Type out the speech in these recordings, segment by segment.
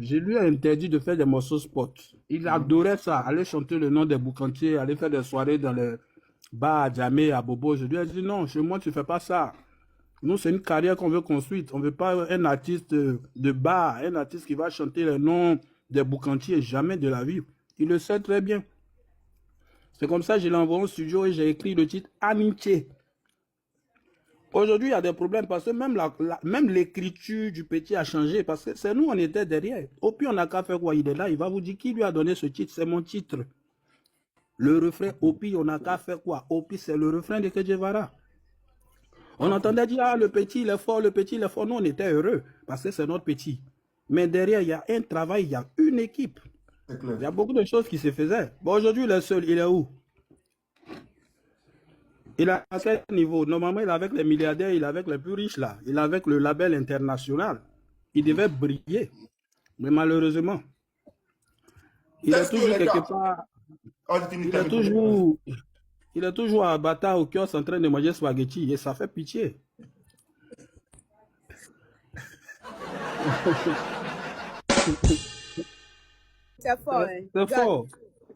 Je lui ai interdit de faire des morceaux spot. Il adorait ça, aller chanter le nom des boucantiers, aller faire des soirées dans les bars à Djamé, à Bobo. Je lui ai dit non, chez moi tu fais pas ça. Nous, c'est une carrière qu'on veut construire. On ne veut pas un artiste de bar, un artiste qui va chanter le nom des boucantiers, jamais de la vie. Il le sait très bien. C'est comme ça que je l'ai envoyé au studio et j'ai écrit le titre Amitié. Aujourd'hui, il y a des problèmes parce que même l'écriture du petit a changé parce que c'est nous, on était derrière. Au pire, on n'a qu'à faire quoi? Il est là, il va vous dire qui lui a donné ce titre. C'est mon titre. Le refrain, au pire, on n'a qu'à faire quoi? Au pire, c'est le refrain de Kedjevara. On entendait dire, ah, le petit, il est fort, le petit, il est fort. Nous, on était heureux parce que c'est notre petit. Mais derrière, il y a un travail, il y a une équipe. Il y a beaucoup de choses qui se faisaient. Bon, aujourd'hui, il est seul, il est où? Il est à quel niveau? Normalement, il est avec les milliardaires, il est avec les plus riches là. Il est avec le label international. Il devait briller. Mais malheureusement, il est toujours quelque part. Il est toujours à Bata au kiosque en train de manger spaghetti et ça fait pitié. C'est fort, hein? C'est fort.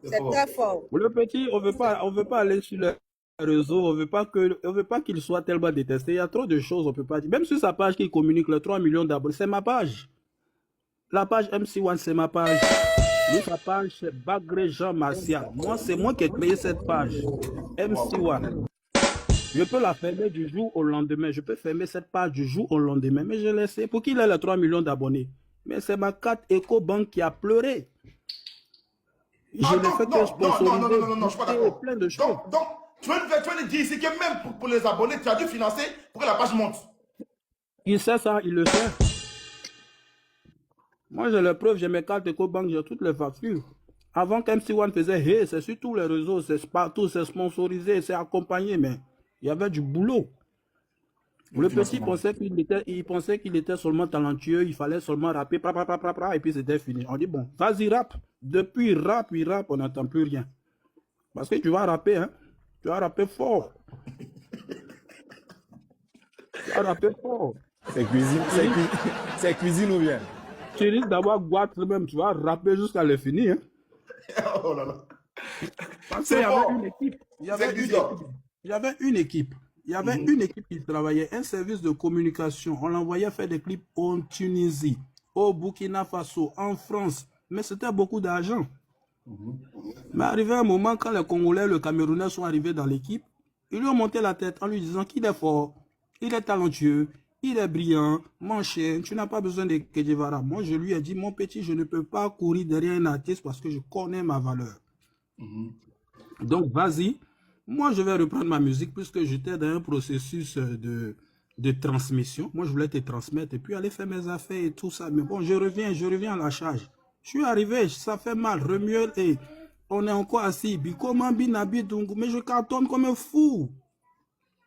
C'est très fort. Le petit, on veut pas aller sur le réseau, on veut pas qu'il soit tellement détesté. Il y a trop de choses, on peut pas dire. Même sur sa page qui communique les 3 millions d'abonnés, c'est ma page. La page MC1, c'est ma page. Lui, sa page, c'est Bagré Jean Martial. Moi, c'est moi qui ai créé cette page. MC1. Je peux la fermer du jour au lendemain. Je peux fermer cette page du jour au lendemain. Mais je laisse pour qu'il ait les 3 millions d'abonnés. Mais c'est ma carte EcoBank qui a pleuré. Je n'ai fait que sponsoriser. Non, je suis pas d'accord. Plein de choses. Donc, tu veux dire ici que même pour les abonnés, tu as dû financer pour que la page monte. Il sait ça, il le sait. Moi, j'ai les preuves, j'ai mes cartes EcoBank, j'ai toutes les factures. Avant qu'MC1 faisait, hey, c'est sur tous les réseaux, c'est partout, c'est sponsorisé, c'est accompagné, mais il y avait du boulot. Le petit pensait qu'il était seulement talentueux, il fallait seulement rapper, et puis c'était fini. On dit, bon, vas-y, rappe. Depuis il rappe, on n'entend plus rien. Parce que tu vas rapper, hein. Tu vas rapper fort. Tu vas rapper fort. C'est cuisine ou bien? Tu risques d'avoir Guat même, tu vas rapper jusqu'à le finir. Hein. Oh là là. Parce qu'il y avait une équipe. Il y avait une équipe. Il y avait une équipe qui travaillait, un service de communication. On l'envoyait faire des clips en Tunisie, au Burkina Faso, en France. Mais c'était beaucoup d'argent. Mais arrivé un moment, quand les Congolais, les Camerounais sont arrivés dans l'équipe, ils lui ont monté la tête en lui disant qu'il est fort, il est talentueux, il est brillant, mon chien, tu n'as pas besoin de Kedjevara. Moi, je lui ai dit, mon petit, je ne peux pas courir derrière un artiste parce que je connais ma valeur. Donc, vas-y. Moi, je vais reprendre ma musique puisque j'étais dans un processus de transmission. Moi, je voulais te transmettre et puis aller faire mes affaires et tout ça. Mais bon, je reviens à la charge. Je suis arrivé, ça fait mal, remuel et on est encore assis. Mais je cartonne comme un fou.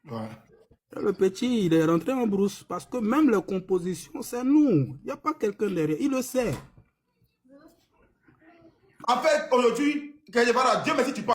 Ouais. Le petit, il est rentré en brousse parce que même les compositions, c'est nous. Il n'y a pas quelqu'un derrière. Il le sait. En fait, aujourd'hui, Dieu merci, tu parles.